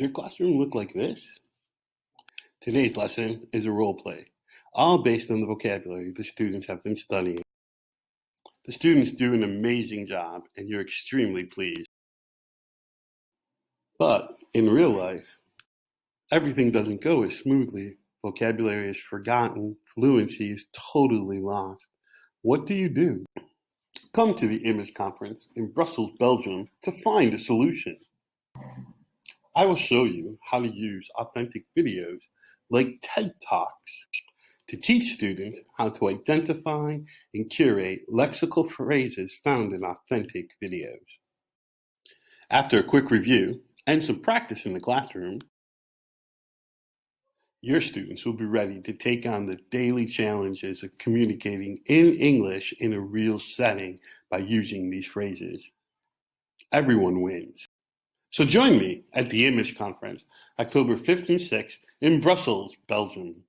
your classroom look like this? Today's lesson is a role play, all based on the vocabulary the students have been studying. The students do an amazing job, and you're extremely pleased. But in real life, everything doesn't go as smoothly. Vocabulary is forgotten, fluency is totally lost. What do you do? Come to the Image Conference in Brussels, Belgium to find a solution. I will show you how to use authentic videos like TEDTalks to teach students how to identify and curate lexical phrases found in authentic videos. After a quick review and some practice in the classroom, your students will be ready to take on the daily challenges of communicating in English in a real setting by using these phrases. Everyone wins. So join me at the Image Conference, October 5th and 6th in Brussels, Belgium.